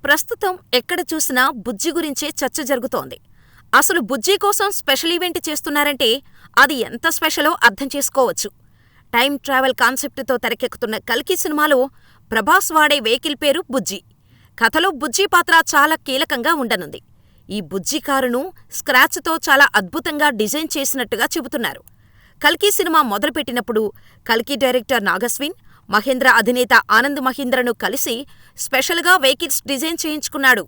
ప్రస్తుతం ఎక్కడ చూసినా బుజ్జి గురించే చర్చ జరుగుతోంది. అసలు బుజ్జి కోసం స్పెషల్ ఈవెంట్ చేస్తున్నారంటే అది ఎంత స్పెషలో అర్థం చేసుకోవచ్చు. టైమ్ ట్రావెల్ కాన్సెప్టుతో తెరకెక్కుతున్న కల్కి సినిమాలో ప్రభాస్ వాడే వెహికల్ పేరు బుజ్జి. కథలో బుజ్జి పాత్ర చాలా కీలకంగా ఉండనుంది. ఈ బుజ్జి కారును స్క్రాచ్తో చాలా అద్భుతంగా డిజైన్ చేసినట్టుగా చెబుతున్నారు. కల్కి సినిమా మొదలుపెట్టినప్పుడు కల్కి డైరెక్టర్ నాగస్విన్, మహేంద్ర అధినేత ఆనంద్ మహీంద్రను కలిసి స్పెషల్గా వెహికల్స్ డిజైన్ చేయించుకున్నాడు.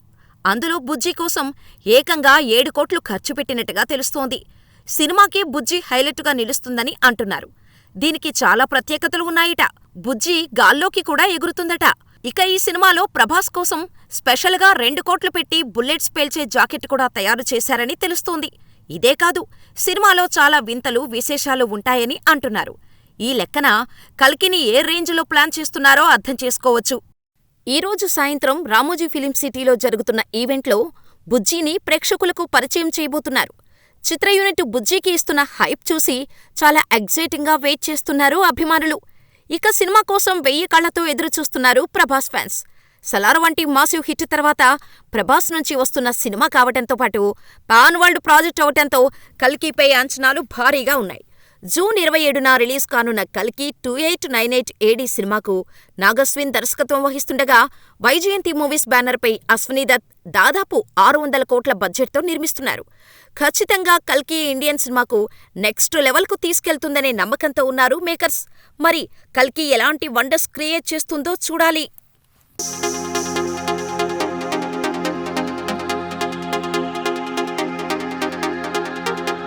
అందులో బుజ్జి కోసం ఏకంగా 7 కోట్లు ఖర్చు పెట్టినట్టుగా తెలుస్తోంది. సినిమాకి బుజ్జి హైలైటుగా నిలుస్తుందని అంటున్నారు. దీనికి చాలా ప్రత్యేకతలు ఉన్నాయట. బుజ్జి గాల్లోకి కూడా ఎగురుతుందట. ఇక ఈ సినిమాలో ప్రభాస్ కోసం స్పెషల్గా 2 కోట్లు పెట్టి బుల్లెట్స్ పేల్చే జాకెట్ కూడా తయారు చేశారని తెలుస్తోంది. ఇదే కాదు, సినిమాలో చాలా వింతలు, విశేషాలు ఉంటాయని అంటున్నారు. ఈ లెక్కన కల్కిని ఏ రేంజ్లో ప్లాన్ చేస్తున్నారో అర్థం చేసుకోవచ్చు. ఈరోజు సాయంత్రం రామోజీ ఫిలిం సిటీలో జరుగుతున్న ఈవెంట్లో బుజ్జిని ప్రేక్షకులకు పరిచయం చేయబోతున్నారు. చిత్ర యూనిట్ బుజ్జికి ఇస్తున్న హైప్ చూసి చాలా ఎగ్జైటింగ్గా వెయిట్ చేస్తున్నారు అభిమానులు. ఇక సినిమా కోసం 1000 కళ్లతో ఎదురుచూస్తున్నారు ప్రభాస్ ఫ్యాన్స్. సలార్ వంటి మాసివ్ హిట్ తర్వాత ప్రభాస్ నుంచి వస్తున్న సినిమా కావటంతో పాటు పాన్ వరల్డ్ ప్రాజెక్ట్ అవటంతో కల్కిపై అంచనాలు భారీగా ఉన్నాయి. జూన్ 27న రిలీజ్ కానున్న కల్కి 2898 AD సినిమాకు నాగస్విన్ దర్శకత్వం వహిస్తుండగా వైజయంతి మూవీస్ బ్యానర్పై అశ్వనీదత్ దాదాపు 600 కోట్ల బడ్జెట్తో నిర్మిస్తున్నారు. ఖచ్చితంగా కల్కి ఇండియన్ సినిమాకు నెక్స్ట్ లెవెల్కు తీసుకెళ్తుందనే నమ్మకంతో ఉన్నారు మేకర్స్. మరి కల్కి ఎలాంటి వండర్స్ క్రియేట్ చేస్తుందో చూడాలి.